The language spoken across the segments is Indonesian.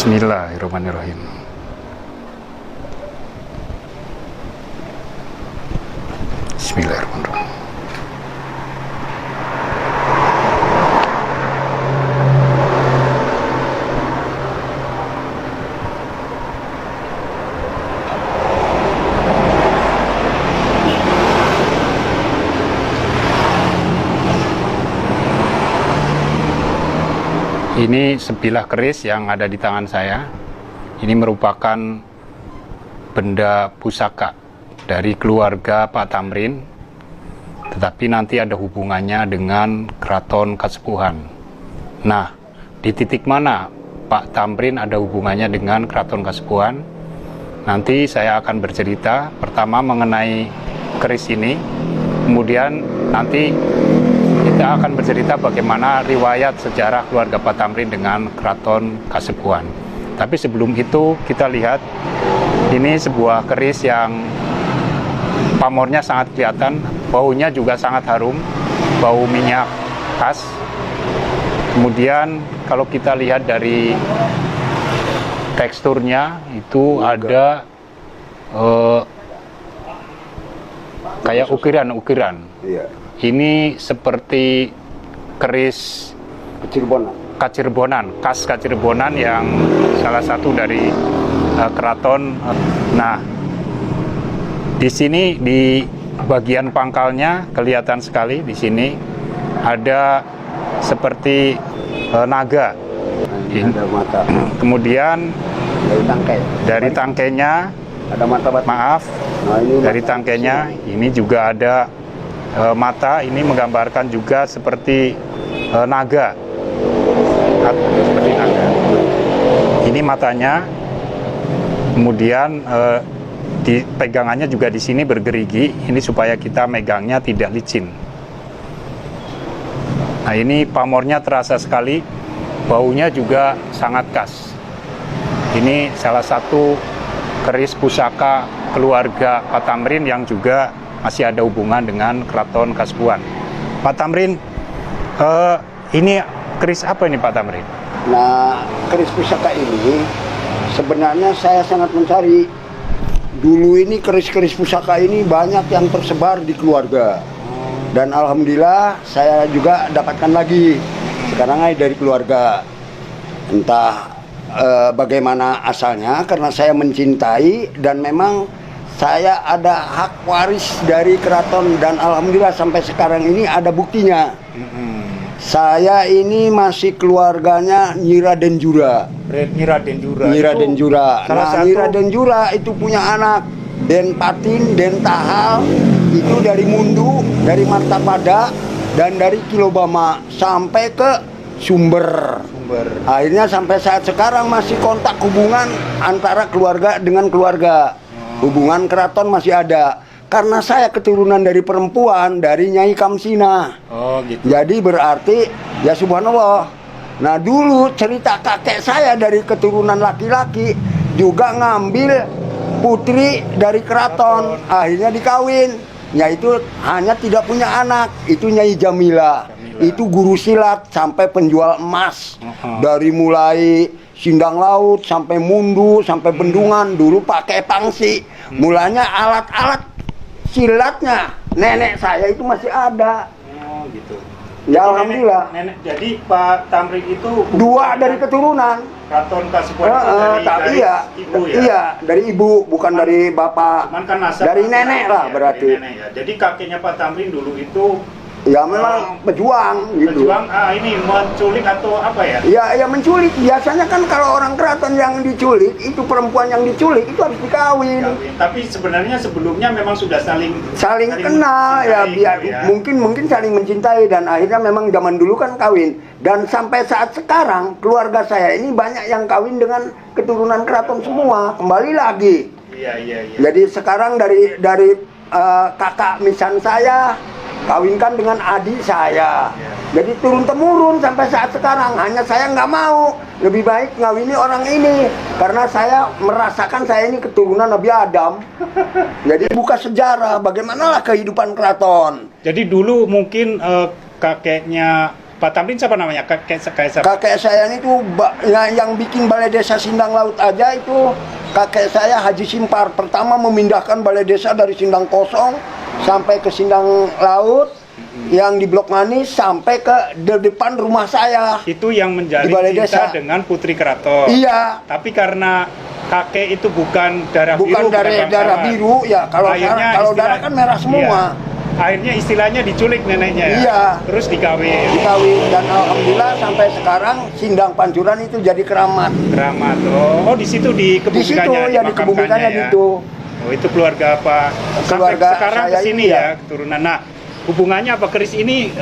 Bismillahirrahmanirrahim. Bismillahirrahmanirrahim. Ini sebilah keris yang ada di tangan saya. Ini merupakan benda pusaka dari keluarga Pak Tamrin, tetapi nanti ada hubungannya dengan Keraton Kasepuhan. Nah, di titik mana Pak Tamrin ada hubungannya dengan Keraton Kasepuhan? Nanti saya akan bercerita pertama mengenai keris ini, kemudian nanti kita akan bercerita bagaimana riwayat sejarah keluarga Pak Tamrin dengan Keraton Kasepuhan. Tapi sebelum itu kita lihat ini sebuah keris yang pamornya sangat kelihatan, baunya juga sangat harum, bau minyak khas. Kemudian kalau kita lihat dari teksturnya itu ada kayak ukiran-ukiran. Iya. Ini seperti keris Kacirbonan, khas Kacirbonan yang salah satu dari keraton. Nah, di sini di bagian pangkalnya kelihatan sekali di sini ada seperti naga. Ada mata. Kemudian dari tangkainya ada mata batin. Maaf, Nah, ini dari tangkainya ini juga ada mata. Ini menggambarkan juga seperti naga, seperti naga. Ini matanya. Kemudian di pegangannya juga di sini bergerigi. Ini supaya kita megangnya tidak licin. Nah, ini pamornya terasa sekali. Baunya juga sangat khas. Ini salah satu keris pusaka keluarga Pak Tamrin yang juga masih ada hubungan dengan Keraton Kasepuhan. Pak Tamrin, ini keris apa ini Pak Tamrin? Nah, keris pusaka ini sebenarnya saya sangat mencari. Dulu ini keris-keris pusaka ini banyak yang tersebar di keluarga. Dan alhamdulillah saya juga dapatkan lagi. Sekarang dari keluarga. Entah bagaimana asalnya, karena saya mencintai dan memang saya ada hak waris dari keraton dan alhamdulillah sampai sekarang ini ada buktinya. Saya ini masih keluarganya Nyi Raden Jura. Nyi Raden Jura. Nyi Raden Jura. Nah, Nyi Raden Jura itu punya anak Den Patin, Den Tahal, itu dari Mundu, dari Martapada, dan dari Kilobama sampai ke Sumber. Akhirnya sampai saat sekarang masih kontak hubungan antara keluarga dengan keluarga. Hubungan keraton masih ada. Karena saya keturunan dari perempuan, dari Nyai Kamsina. Oh gitu. Jadi berarti, ya subhanallah. Nah dulu cerita kakek saya dari keturunan laki-laki juga ngambil putri dari keraton. Akhirnya dikawin. Yaitu hanya tidak punya anak. Itu Nyai Jamila. Itu guru silat sampai penjual emas. Dari mulai Sindang Laut sampai Mundu sampai Bendungan, dulu pakai pangsi. Mulanya alat-alat silatnya nenek saya itu masih ada. Oh gitu. Ya alhamdulillah. Nenek, jadi Pak Tamrin itu Dua dari keturunan. Keraton Kasepuhan itu dari Iya, ibu ya. iya dari ibu bukan dari bapak. Cuman kan nasab Dari nenek lah ya, berarti. dari nenek ya. Jadi kakeknya Pak Tamrin dulu itu Ya memang pejuang gitu. pejuang ini menculik atau apa ya? Ya menculik. Biasanya kan kalau orang keraton yang diculik, itu perempuan yang diculik itu harus dikawin. Tapi sebenarnya sebelumnya memang sudah saling Kenal ya, mencintai biar gitu ya. mungkin saling mencintai dan akhirnya memang zaman dulu kan kawin. Dan sampai saat sekarang keluarga saya ini banyak yang kawin dengan keturunan keraton semua. Kembali lagi. Iya. Jadi sekarang dari kakak misan saya kawinkan dengan adik saya. Jadi turun temurun sampai saat sekarang. Hanya saya nggak mau, lebih baik ngawini orang ini karena saya merasakan saya ini keturunan Nabi Adam. Jadi buka sejarah bagaimanalah kehidupan keraton. Jadi dulu mungkin kakeknya Pak Tamrin siapa namanya? Kakek siapa? Kakek saya ini tuh yang bikin Balai Desa Sindang Laut aja itu kakek saya Haji Simpar. Pertama memindahkan Balai Desa dari Sindang Kosong sampai ke Sindang Laut yang di Blok Manis sampai ke depan rumah saya. Itu yang menjalin Balai cinta Desa dengan Putri Keraton. Iya. Tapi karena kakek itu bukan darah Bukan biru, dari darah biru ya. Kalau darah kan merah semua. Iya. Akhirnya istilahnya diculik neneknya ya. Iya. Terus dikawin. Dan alhamdulillah sampai sekarang Sindang Pancuran itu jadi keramat. Keramat. Oh, di situ di Di situ kebumikannya. ya di kebumikannya gitu. Oh, itu keluarga apa? Keluarga Sampai sekarang saya kesini ini ya, ya. keturunan. Nah, hubungannya apa keris ini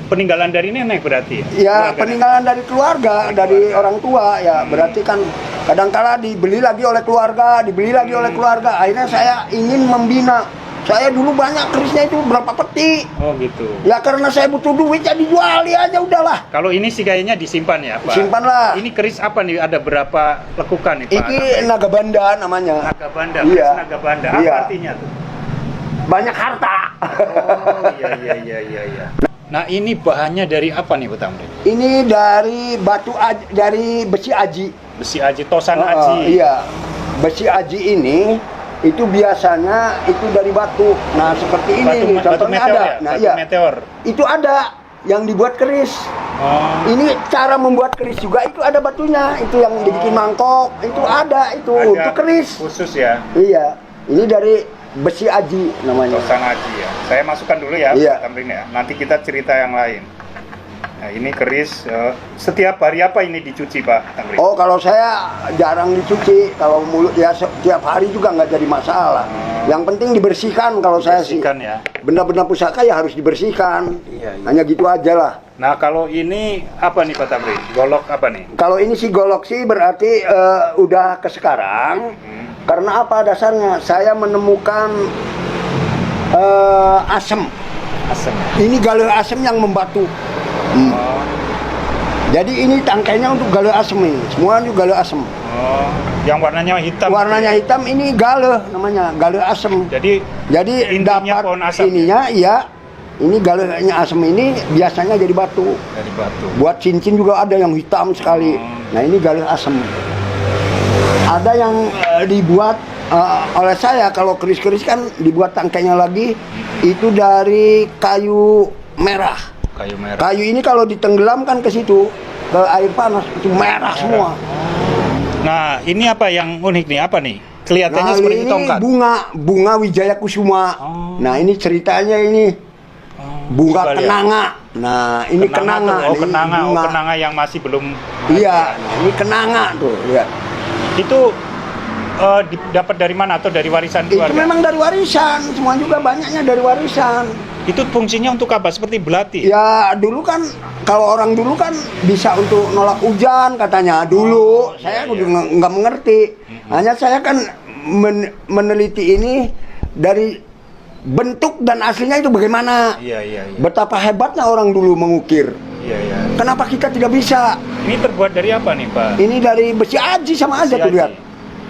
peninggalan dari nenek berarti? Ya Keluarga peninggalan dari keluarga, dari orang tua ya. Berarti kan kadangkala dibeli lagi oleh keluarga, Akhirnya saya ingin membina. Saya dulu banyak kerisnya itu berapa peti. Oh gitu. Ya karena saya butuh duit ya dijual aja udahlah. Kalau ini sih kayaknya disimpan ya Pak? Simpanlah. Ini keris apa nih? Ada berapa lekukan nih Pak? Ini Nagabanda namanya. Nagabanda, Iya. keris Nagabanda. Apa Iya. artinya tuh? Banyak harta. Oh iya. Nah ini bahannya dari apa nih Pak Tamrin? Ini dari dari besi aji. Besi aji, tosan aji. Iya. Besi aji ini itu biasanya itu dari batu. Nah, seperti ini nih, batu contohnya meteor ada. ya? Nah, Batu iya. meteor. Itu ada yang dibuat keris. Oh. Ini cara membuat keris juga itu ada batunya. Itu yang dibikin mangkok, itu ada itu Ada untuk keris. khusus ya. Iya. Ini dari besi aji namanya. Tosan aji ya. Saya masukkan dulu ya Iya. Pak Tamrin ya. Nanti kita cerita yang lain. Nah ini keris setiap hari apa ini dicuci Pak Tamrin? Oh, kalau saya jarang dicuci. Kalau mulut ya setiap hari juga nggak jadi masalah. Yang penting dibersihkan kalau saya sih. Bersihkan ya. Benda-benda pusaka ya harus dibersihkan. Iya. Hanya gitu aja lah. Nah kalau ini apa nih Pak Tamrin? Golok apa nih? Kalau ini si golok sih berarti udah ke sekarang. Karena apa dasarnya? Saya menemukan asem. Asam. Ini galih asem yang membatu. Oh. Jadi ini tangkainya untuk galih asem ini. Semua ini galih asem. Oh. Yang warnanya hitam. Warnanya hitam ini galih namanya, galih asem. Jadi intinya dapat pohon asam. ininya iya. Ini galihnya asem ini biasanya jadi batu. Dari batu. Buat cincin juga ada yang hitam sekali. Nah ini galih asem. Ada yang dibuat oleh saya, kalau keris-keris kan dibuat tangkainya lagi itu dari kayu merah. Kayu merah. Kayu ini kalau ditenggelamkan ke situ ke air panas itu merah semua. Nah ini apa yang unik nih? Apa nih? Kelihatannya Nah, seperti ini tongkat. bunga Wijaya Kusuma. Oh. Nah ini ceritanya ini bunga coba lihat. kenanga. Nah ini kenanga. Tuh. Oh Ini kenanga, bunga. kenanga yang masih belum. Iya, ini kenanga tuh. Lihat. Itu dapat dari mana atau dari warisan Itu keluarga? memang dari warisan, semua juga banyaknya dari warisan. Itu fungsinya untuk apa? Seperti belati? Ya dulu kan, kalau orang dulu kan bisa untuk nolak hujan katanya. Dulu saya iya. udah nggak mengerti. Hanya saya kan meneliti ini dari bentuk dan aslinya itu bagaimana. Iya. Betapa hebatnya orang dulu mengukir. Iya. Kenapa kita tidak bisa? Ini terbuat dari apa nih Pak? Ini dari besi aji sama aja tuh Besi lihat. aji.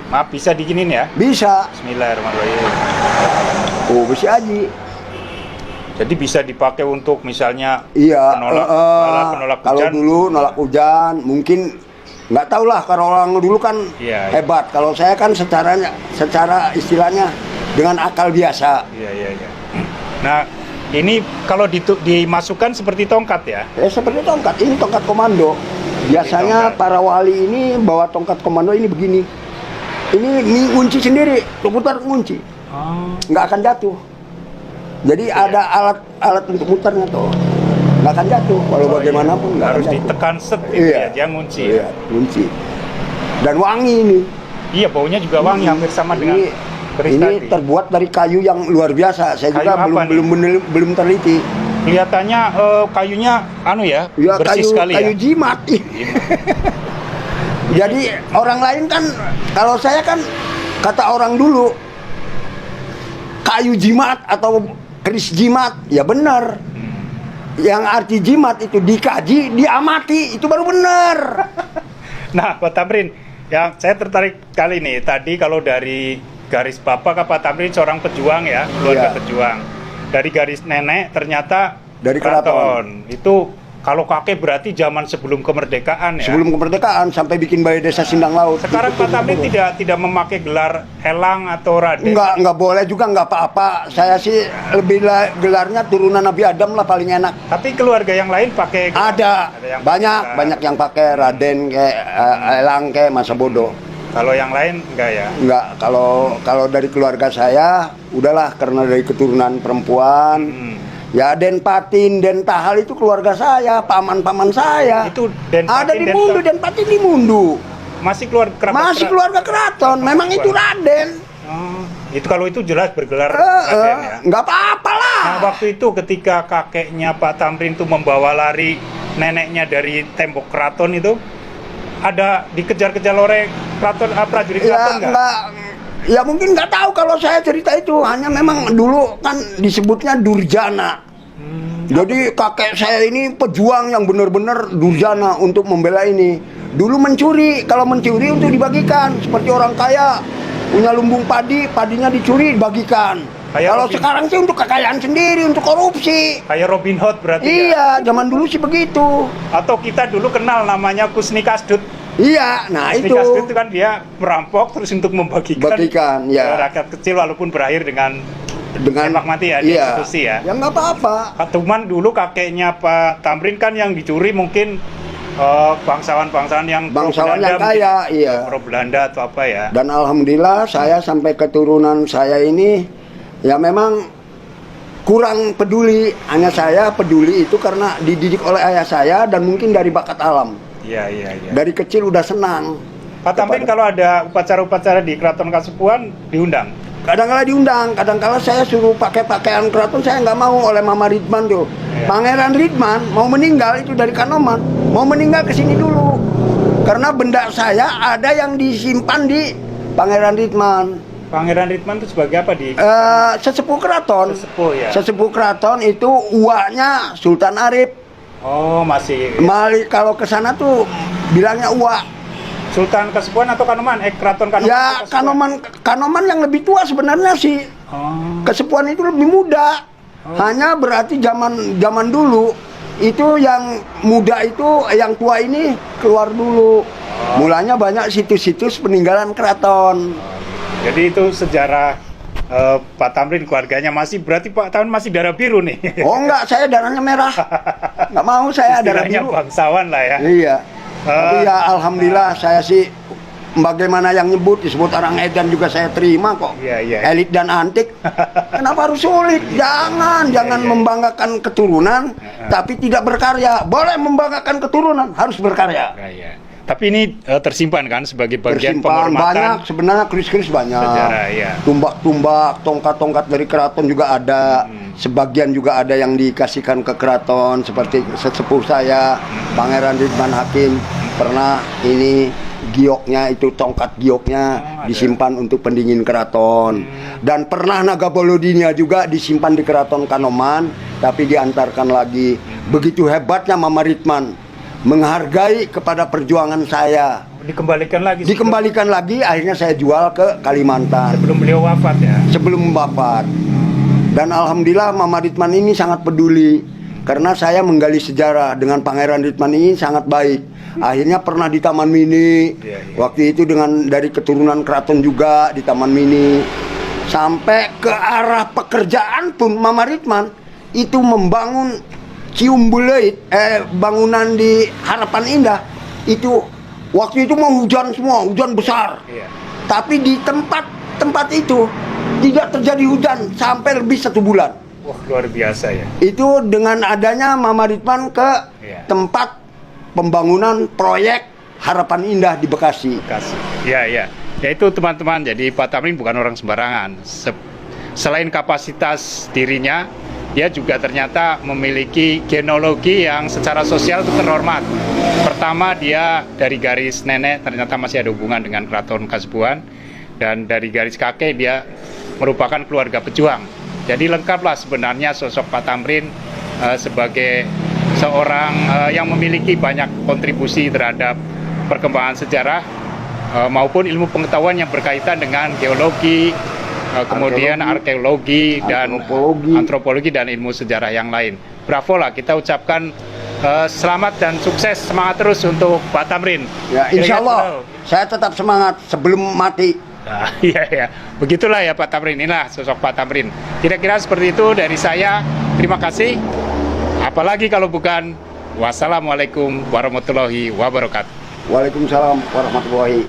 Maaf, bisa diginin ya? Bisa. Bismillahirrahmanirrahim. Oh besi aji. Jadi bisa dipakai untuk misalnya Iya. penolak kalau hujan. dulu nolak hujan, mungkin nggak tahu lah. Kalau orang dulu kan Iya. hebat. Kalau saya kan secara istilahnya dengan akal biasa. Iya. Nah, ini kalau dimasukkan seperti tongkat ya? Ya seperti tongkat. Ini tongkat komando. Biasanya tongkat. para wali ini bawa tongkat komando ini begini. Ini ngunci sendiri, lu putar ngunci, nggak akan jatuh. Jadi ada alat untuk mutarnya tuh, nggak akan jatuh. Kalau bagaimanapun nggak harus akan jatuh. ditekan set gitu ya, dia ngunci. Iya, ngunci. Dan wangi ini. Iya, baunya juga wangi hampir sama dengan keris ini tadi. terbuat dari kayu yang luar biasa. Saya Kayu juga apa belum teliti. Kelihatannya kayunya Ya, bersih sekali kayu ya. jimat. Jadi orang lain kan, kalau saya kan kata orang dulu kayu jimat atau keris jimat, ya benar. Yang arti jimat itu dikaji, diamati, itu baru benar. Nah, Pak Tamrin, yang saya tertarik kali ini tadi kalau dari garis bapak Pak Tamrin seorang pejuang ya, keluarga Iya. pejuang. Dari garis nenek ternyata Dari keraton. Itu Kalau kakek berarti zaman sebelum kemerdekaan ya? Sebelum kemerdekaan sampai bikin balai desa Sindang Laut. Sekarang Pak Tamrin tidak memakai gelar Elang atau Raden? Nggak boleh juga, nggak apa-apa. Saya sih gelarnya turunan Nabi Adam lah paling enak. Tapi keluarga yang lain pakai gelar? Ada yang banyak yang pakai Raden kayak Elang kayak Masa Bodoh. Kalau yang lain enggak ya? Enggak, kalau dari keluarga saya udahlah karena dari keturunan perempuan. Ya Denpatin, Dentahal itu keluarga saya, paman-paman saya. Itu Denpatin, ada di Mundu, Denpatin di Mundu. Masih keluarga keraton, memang itu Raden. Itu kalau itu jelas bergelar Raden ya? Nggak apa-apa lah. Nah, waktu itu ketika kakeknya Pak Tamrin itu membawa lari neneknya dari tembok keraton itu, ada dikejar-kejar oleh prajurit keraton nggak? Ya mungkin nggak tahu kalau saya cerita itu, hanya memang dulu kan disebutnya Durjana. Jadi kakek saya ini pejuang yang benar-benar durjana untuk membela ini. Dulu mencuri, kalau mencuri untuk dibagikan, seperti orang kaya punya lumbung padi, padinya dicuri dibagikan. Kalau sekarang sih untuk kekayaan sendiri, untuk korupsi. Kayak Robin Hood berarti. Iya, zaman dulu sih begitu. Atau kita dulu kenal namanya Kusni Kasdut. Iya, nah Kusni itu. Kasdut itu kan dia merampok terus untuk membagikan ya. rakyat kecil walaupun berakhir dengan tembak mati ya, dieksekusi ya. Ya nggak apa-apa. Cuman dulu kakeknya Pak Tamrin kan yang dicuri mungkin bangsawan-bangsawan yang kaya, iya. Pro Belanda atau apa ya. Dan alhamdulillah saya sampai keturunan saya ini ya memang kurang peduli. Hanya saya peduli itu karena dididik oleh ayah saya dan mungkin dari bakat alam. Iya. Dari kecil udah senang. Pak Tamrin kalau ada upacara-upacara di Keraton Kasepuhan diundang? Kadang-kala diundang, kadang-kala saya suruh pakai pakaian keraton, saya nggak mau oleh Mama Ridman tuh. Iya. Pangeran Ridman mau meninggal itu dari Kanoman, mau meninggal ke sini dulu. Karena benda saya ada yang disimpan di Pangeran Ridman. Pangeran Ridman itu sebagai apa di? Sesepuh keraton. Sesepuh ya. Sesepuh keraton itu uaknya Sultan Arif. Oh masih. Mali kalau ke sana tuh bilangnya uak. Sultan Kasepuhan atau Kanoman? Keraton Kanoman. Ya Kanoman yang lebih tua sebenarnya sih. Kasepuhan itu lebih muda. Hanya berarti zaman dulu itu yang muda itu, yang tua ini keluar dulu. Mulanya banyak situs-situs peninggalan keraton. Jadi itu sejarah Pak Tamrin keluarganya masih, berarti Pak Tamrin masih darah biru nih. Oh enggak, saya darahnya merah. Enggak mau saya darah biru. Bangsawan lah ya. Iya. Tapi ya alhamdulillah saya sih bagaimana yang nyebut disebut orang edan juga saya terima kok. Iya. Elit dan antik. Kenapa harus sulit? Jangan membanggakan keturunan tapi tidak berkarya. Boleh membanggakan keturunan, harus berkarya. Iya. Tapi ini tersimpan kan sebagai bagian penghormatan. Banyak sebenarnya, keris-keris banyak. Sejarah, ya. Tumbak-tumbak, tongkat-tongkat dari keraton juga ada. Sebagian juga ada yang dikasihkan ke keraton, seperti sesepuh saya, Pangeran Ridman Hakim, pernah ini gioknya itu, tongkat gioknya disimpan untuk pendingin keraton. Dan pernah naga Bolodinia juga disimpan di keraton Kanoman, tapi diantarkan lagi. Begitu hebatnya Mama Ridman menghargai kepada perjuangan saya. Dikembalikan lagi, akhirnya saya jual ke Kalimantan. Sebelum beliau wafat ya? Sebelum wafat. Dan alhamdulillah Mama Ridman ini sangat peduli. Karena saya menggali sejarah dengan Pangeran Ridman ini sangat baik. Akhirnya pernah di Taman Mini. Waktu itu dari keturunan keraton juga di Taman Mini. Sampai ke arah pekerjaan pun Mama Ridman itu membangun Ciumbuleit, bangunan di Harapan Indah itu waktu itu mau hujan semua, hujan besar. Tapi di tempat itu tidak terjadi hujan sampai lebih 1 bulan. Wah, luar biasa ya. Itu dengan adanya Mama Ridman ke tempat pembangunan proyek Harapan Indah di Bekasi. Ya itu teman-teman. Jadi Pak Tamrin bukan orang sembarangan. Selain kapasitas dirinya, dia juga ternyata memiliki genealogi yang secara sosial itu terhormat. Pertama, dia dari garis nenek ternyata masih ada hubungan dengan Keraton Kasepuhan, dan dari garis kakek dia merupakan keluarga pejuang. Jadi lengkaplah sebenarnya sosok Pak Tamrin sebagai seorang yang memiliki banyak kontribusi terhadap perkembangan sejarah maupun ilmu pengetahuan yang berkaitan dengan geologi, kemudian arkeologi dan antropologi dan ilmu sejarah yang lain. Bravo lah, kita ucapkan Selamat dan sukses, semangat terus untuk Pak Tamrin. Ya, insya Allah saya tetap semangat sebelum mati. Nah, iya, begitulah ya Pak Tamrin, inilah sosok Pak Tamrin. Kira-kira seperti itu dari saya. Terima kasih. Apalagi kalau bukan, wassalamualaikum warahmatullahi wabarakatuh. Waalaikumsalam warahmatullahi